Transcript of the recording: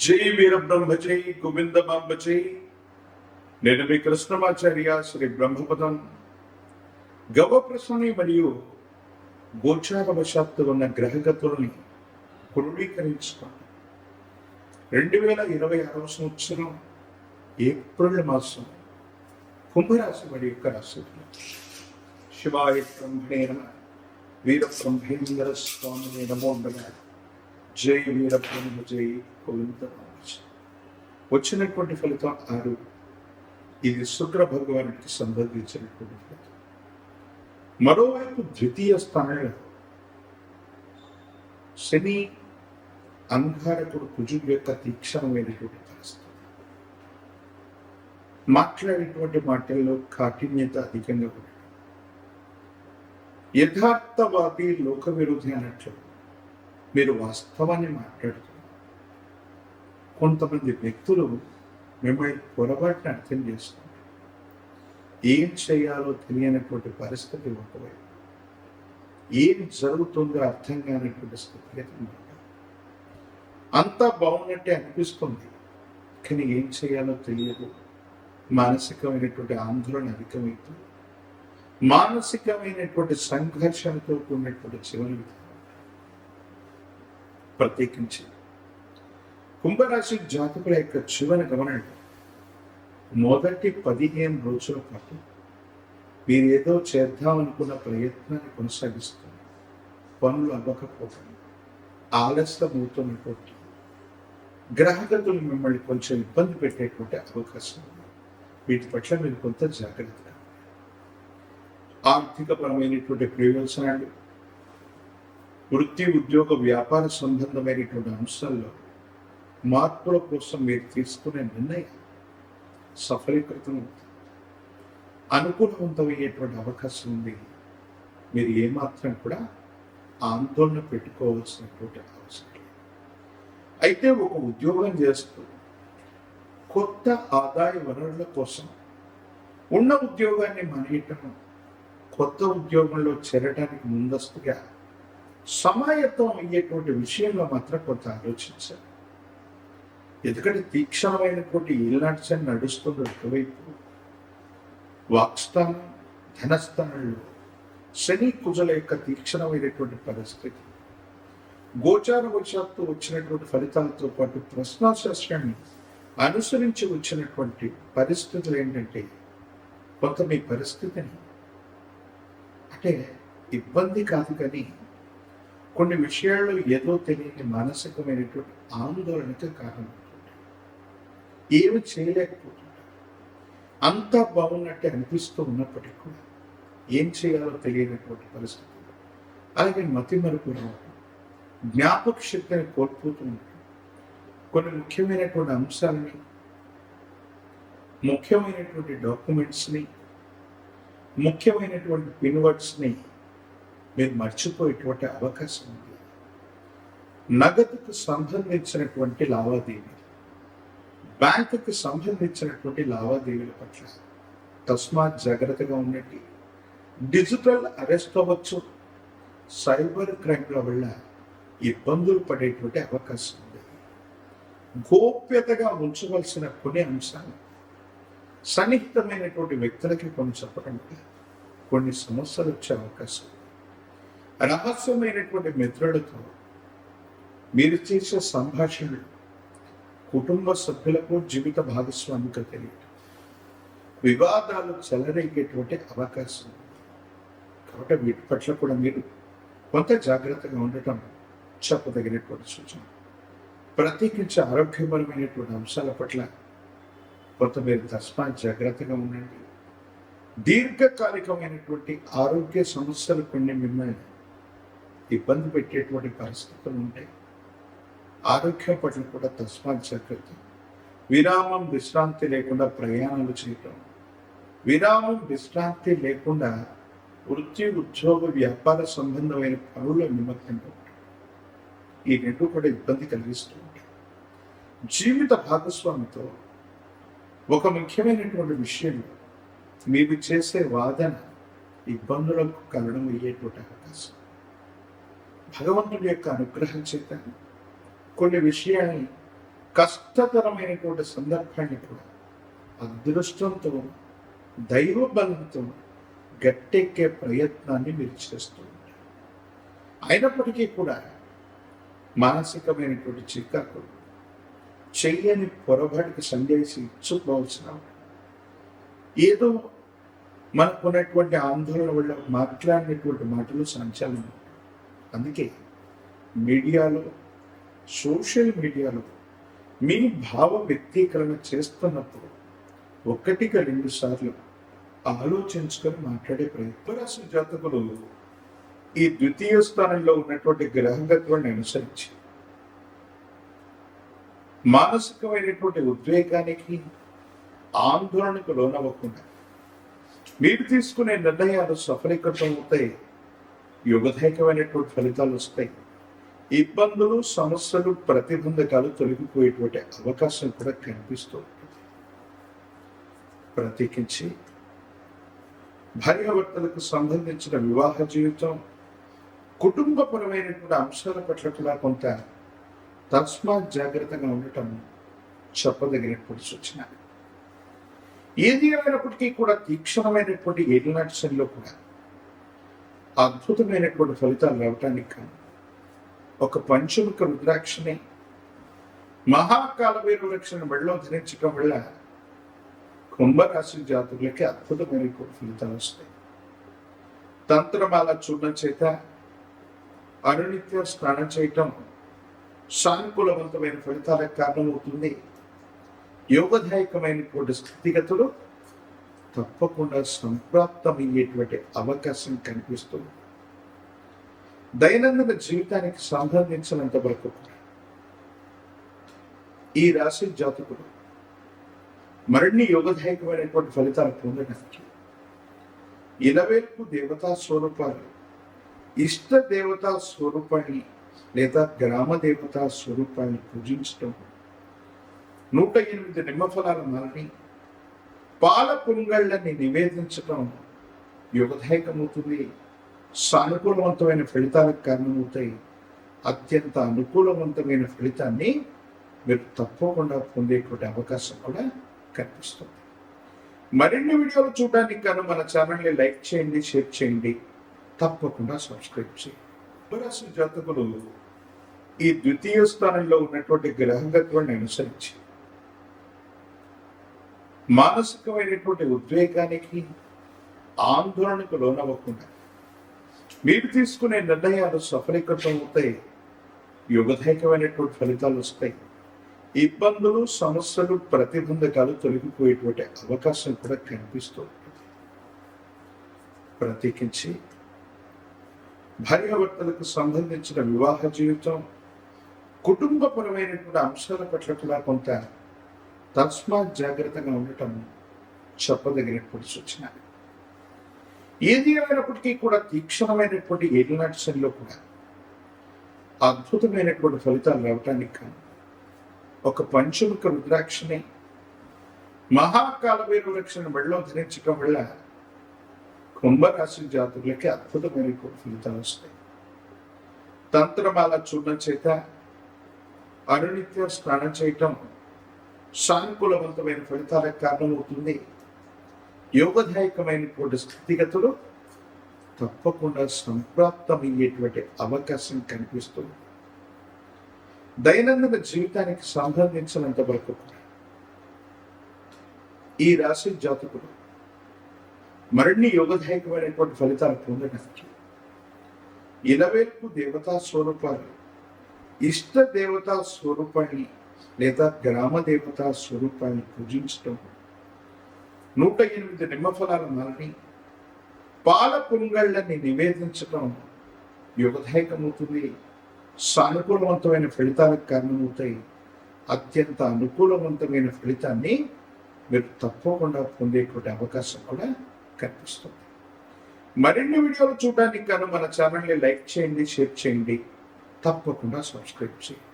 జై వీరబ్రహ్మ జై గోవిందమాంబ జై. నేను మీ కృష్ణమాచార్య శ్రీ బ్రహ్మపదం. గవప్రసని మరియు గోచారవశాత్తు ఉన్న గ్రహగతుల్ని క్రోడీకరించుకోండి. 2026 సంవత్సరం ఏప్రిల్ మాసం కుంభరాశి వారి యొక్క రాశులు. శివాయ బ్రహ్మణే నమః. వీరబ్రహ్మేంద్ర స్వామి నమో నమః. జై వీరబ్రహ్మ జై గోవిందమాంబ. వచ్చినటువంటి ఫలితం 6. ఇది శుక్ర భగవానుడికి సంబంధించినటువంటి ఫలితం. మరోవైపు ద్వితీయ స్థానంలో శని అంగారకుడు కుజుడు యొక్క తీక్షణమైనటువంటి పరిస్థితి. మాట్లాడేటువంటి మాటల్లో కాఠిన్యత అధికంగా ఉండడం, యథార్థవాది లోక విరోధి అన్నట్లు మీరు వాస్తవాన్ని మాట్లాడుతున్నారు. కొంతమంది వ్యక్తులు మిమ్మల్ని పొరపాటున అర్థం చేసుకుంటారు. ఏం చేయాలో తెలియనటువంటి పరిస్థితి ఒకవైపు, ఏం జరుగుతుందో అర్థం కానటువంటి స్థితిగతి. అంతా బాగున్నట్టే అనిపిస్తుంది, కానీ ఏం చేయాలో తెలియదు. మానసికమైనటువంటి ఆందోళన అధికమవుతుంది. మానసికమైనటువంటి సంఘర్షణతో కూడినటువంటి జీవన విధానం. ప్రత్యేకించి కుంభరాశి జాతకుల యొక్క జీవన గమనంలో మొదటి 15 రోజుల పాటు మీరు ఏదో చేద్దామనుకున్న ప్రయత్నాన్ని కొనసాగిస్తున్నారు. పనులు అవ్వకపోవడం, ఆలస్యమవుతున్నటువంటి గ్రహగతులు మిమ్మల్ని కొంచెం ఇబ్బంది పెట్టేటువంటి అవకాశం ఉంది. వీటి పట్ల మీరు కొంత జాగ్రత్తగా. ఆర్థికపరమైనటువంటి ప్రయోజనాలు, వృత్తి ఉద్యోగ వ్యాపార సంబంధమైనటువంటి అంశాల్లో మార్పుల కోసం మీరు తీసుకునే నిర్ణయం సఫలీకృతం అవుతుంది. అనుకూలవంతమయ్యేటువంటి అవకాశం ఉంది. మీరు ఏమాత్రం కూడా ఆందోళన పెట్టుకోవాల్సినటువంటి అవసరం లేదు. అయితే ఒక ఉద్యోగం చేస్తూ కొత్త ఆదాయ వనరుల కోసం ఉన్న ఉద్యోగాన్ని మానేయటం, కొత్త ఉద్యోగంలో చేరడానికి ముందస్తుగా సమాయత్తం అయ్యేటువంటి విషయంలో మాత్రం కొంత ఆలోచించాలి. ఎందుకంటే తీక్షణమైనటువంటి ఈనాటి నడుస్తున్న ఒకవైపు వాక్స్థానం, ధనస్థానంలో శని కుజల యొక్క తీక్షణమైనటువంటి పరిస్థితి, గోచారవశాత్తు వచ్చినటువంటి ఫలితాలతో పాటు ప్రశ్నాశాస్త్రాన్ని అనుసరించి వచ్చినటువంటి పరిస్థితులు ఏంటంటే, కొంత మీ పరిస్థితిని అంటే ఇబ్బంది కాదు, కానీ కొన్ని విషయాల్లో ఏదో తెలియని మానసికమైనటువంటి ఆందోళనకి కారణం. ఏమి చేయలేకపోతుంటారు. అంతా బాగున్నట్టే అనిపిస్తూ ఉన్నప్పటికీ కూడా ఏం చేయాలో తెలియనటువంటి పరిస్థితి. అలాగే మతిమరుపు రావడం, జ్ఞాపక శక్తిని కోల్పోతూ ఉండడం, కొన్ని ముఖ్యమైనటువంటి అంశాలని, ముఖ్యమైనటువంటి డాక్యుమెంట్స్ని, ముఖ్యమైనటువంటి పిన్వర్డ్స్ని మీరు మర్చిపోయేటువంటి అవకాశం ఉంది. నగదుకు సంబంధించినటువంటి లావాదేవీలు, బ్యాంకుకి సంబంధించినటువంటి లావాదేవీల పట్ల తస్మాత్ జాగ్రత్తగా ఉండండి. డిజిటల్ అరెస్ట్ అవ్వచ్చు, సైబర్ క్రైమ్ల వల్ల ఇబ్బందులు పడేటువంటి అవకాశం ఉంది. గోప్యతగా ఉంచవలసిన కొన్ని అంశాలు సన్నిహితమైనటువంటి వ్యక్తులకి కొన్ని చెప్పడం వల్ల కొన్ని సమస్యలు వచ్చే అవకాశం. రహస్యమైనటువంటి మిత్రులతో మీరు చేసే సంభాషణలు కుటుంబ సభ్యులకు, జీవిత భాగస్వామికి తెలియదు. వివాదాలు చెలరేగేటువంటి అవకాశం. కాబట్టి వీటి పట్ల కూడా మీరు కొంత జాగ్రత్తగా ఉండటం చెప్పదగినటువంటి సూచన. ప్రత్యేకించి ఆరోగ్యపరమైనటువంటి అంశాల పట్ల కొంత మీరు తస్మాత్ జాగ్రత్తగా ఉండండి. దీర్ఘకాలికమైనటువంటి ఆరోగ్య సమస్యలు కొన్ని మిమ్మల్ని ఇబ్బంది పెట్టేటువంటి పరిస్థితులు ఉంటాయి. ఆరోగ్యం పట్ల కూడా తస్మాత్ జాగ్రత్త. విరామం, విశ్రాంతి లేకుండా ప్రయాణాలు చేయటం, విరామం, విశ్రాంతి లేకుండా వృత్తి, ఉద్యోగ, వ్యాపార సంబంధమైన పనుల నిమగ్నం ఉండటం, ఈ రెండు కూడా ఇబ్బంది కలిగిస్తూ ఉంటాయి. జీవిత భాగస్వామితో ఒక ముఖ్యమైనటువంటి విషయంలో మీరు చేసే వాదన ఇబ్బందులకు కారణం అయ్యేటువంటి అవకాశం. భగవంతుడి యొక్క అనుగ్రహం చేత కొన్ని విషయాన్ని కష్టతరమైనటువంటి సందర్భాన్ని కూడా అదృష్టంతో దైవ బలంతో గట్టెక్కే ప్రయత్నాన్ని మీరు చేస్తూ ఉంటారు. అయినప్పటికీ కూడా మానసికమైనటువంటి చికాకులు చెయ్యని పొరపాటుకి సందేశం ఇచ్చుకోవాల్సిన ఏదో మనకున్నటువంటి ఆందోళన వల్ల మాట్లాడినటువంటి మాటలు సంచలనం. అందుకే మీడియాలో, సోషల్ మీడియాలో మీ భావ వ్యక్తీకరణ చేస్తున్నప్పుడు ఒకటికి 2 సార్లు ఆలోచించుకొని మాట్లాడే ప్రయత్నం. రాశి జాతకులు ఈ ద్వితీయ స్థానంలో ఉన్నటువంటి గ్రహగత్వాన్ని అనుసరించి మానసికమైనటువంటి ఉద్వేగానికి, ఆందోళనకు లోనవ్వకుండా మీరు తీసుకునే నిర్ణయాలు సఫలీకృతం అవుతాయి. యుగదాయకమైనటువంటి ఫలితాలు వస్తాయి. ఇబ్బందులు, సమస్యలు, ప్రతిబంధకాలు తొలగిపోయేటువంటి అవకాశం కూడా కనిపిస్తూ ఉంటుంది. ప్రత్యేకించి భార్యాభర్తలకు సంబంధించిన వివాహ జీవితం, కుటుంబపరమైనటువంటి అంశాల పట్ల కూడా కొంత తస్మాత్ జాగ్రత్తగా ఉండటం చెప్పదగినటువంటి సూచన. ఏది ఏమైనప్పటికీ కూడా తీక్షణమైనటువంటి ఏలినాటి శనిలో కూడా అద్భుతమైనటువంటి ఫలితాలు రావటానికి కానీ ఒక పంచముఖ రుద్రాక్షని, మహాకాలభైరవ వృక్షాన్ని మెడలో ధరించడం వల్ల కుంభరాశి జాతకులకి అద్భుతమైనటువంటి ఫలితాలు వస్తాయి. తంత్రమాల చూడడం చేత అనునిత్యం స్నానం చేయటం సానుకూలవంతమైన ఫలితాలకు కారణమవుతుంది. యోగదాయకమైనటువంటి స్థితిగతులు తప్పకుండా సంప్రాప్తమయ్యేటువంటి అవకాశం కనిపిస్తుంది. దైనందిన జీవితానికి సంబంధించినంత వరకు ఈ రాశి జాతకులు మరిన్ని యోగదాయకమైనటువంటి ఫలితాలు పొందడానికి ఇలవేల్పు దేవతా స్వరూపాలు, ఇష్ట దేవతా స్వరూపాన్ని లేదా గ్రామ దేవతా స్వరూపాన్ని పూజించడం, 108 నిమ్మఫలాల మాలని, పాల పొంగళ్ళని నివేదించడం యోగదాయకమవుతుంది. సానుకూలవంతమైన ఫలితాలకు కారణమవుతాయి. అత్యంత అనుకూలవంతమైన ఫలితాన్ని మీరు తప్పకుండా పొందేటువంటి అవకాశం కూడా కనిపిస్తుంది. మరిన్ని వీడియోలు చూడడానికి గాను మన ఛానల్ని లైక్ చేయండి, షేర్ చేయండి, తప్పకుండా సబ్స్క్రైబ్ చేయండి. కుంభరాశి జాతకులు ఈ ద్వితీయ స్థానంలో ఉన్నటువంటి గ్రహగత్వాన్ని అనుసరించి మానసికమైనటువంటి ఉద్వేగానికి, ఆందోళనకు లోనవ్వకుండా మీరు తీసుకునే నిర్ణయాలు సఫలీకృతం అవుతాయి. యుగదాయకమైనటువంటి ఫలితాలు వస్తాయి. ఇబ్బందులు, సమస్యలు, ప్రతిబంధకాలు తొలగిపోయేటువంటి అవకాశం కూడా కనిపిస్తూ ఉంటుంది. ప్రత్యేకించి భార్యాభర్తలకు సంబంధించిన వివాహ జీవితం, కుటుంబపరమైనటువంటి అంశాల పట్ల కూడా కొంత తస్మాత్ జాగ్రత్తగా ఉండటం చెప్పదగినటువంటి సూచన. ఏది ఏమైనప్పటికీ కూడా తీక్షణమైనటువంటి ఏలినాటి శనిలో కూడా అద్భుతమైనటువంటి ఫలితాలు రావటానికి కానీ ఒక పంచముఖ రుద్రాక్షని, మహాకాలభైరవ వృక్షాన్ని మెడలో ధరించడం వల్ల కుంభరాశి జాతకులకి అద్భుతమైనటువంటి ఫలితాలు వస్తాయి. తంత్రమాల చూడడం చేత అనునిత్యం స్నానం చేయటం సానుకూలవంతమైన ఫలితాలకు కారణమవుతుంది. యోగదాయకమైనటువంటి స్థితిగతులు తప్పకుండా సంప్రాప్తమయ్యేటువంటి అవకాశం కనిపిస్తుంది. దైనందిన జీవితానికి సంబంధించినంత వరకు ఈ రాశి జాతకులు మరిన్ని యోగదాయకమైనటువంటి ఫలితాలు పొందడానికి ఇలవేల్పు దేవతా స్వరూపాలు, ఇష్ట దేవతా స్వరూపాన్ని లేదా గ్రామ దేవతా స్వరూపాన్ని పూజించడం, 108 నిమ్మఫలాల మాలని, పాల పొంగళ్ళని నివేదించడం యోగదాయకమవుతుంది. సానుకూలవంతమైన ఫలితాలకు కారణమవుతాయి. అత్యంత అనుకూలవంతమైన ఫలితాన్ని మీరు తప్పకుండా పొందేటువంటి అవకాశం కూడా కనిపిస్తుంది. మరిన్ని వీడియోలు చూడడానికి గాను మన ఛానల్ని లైక్ చేయండి, షేర్ చేయండి, తప్పకుండా సబ్స్క్రైబ్ చేయండి.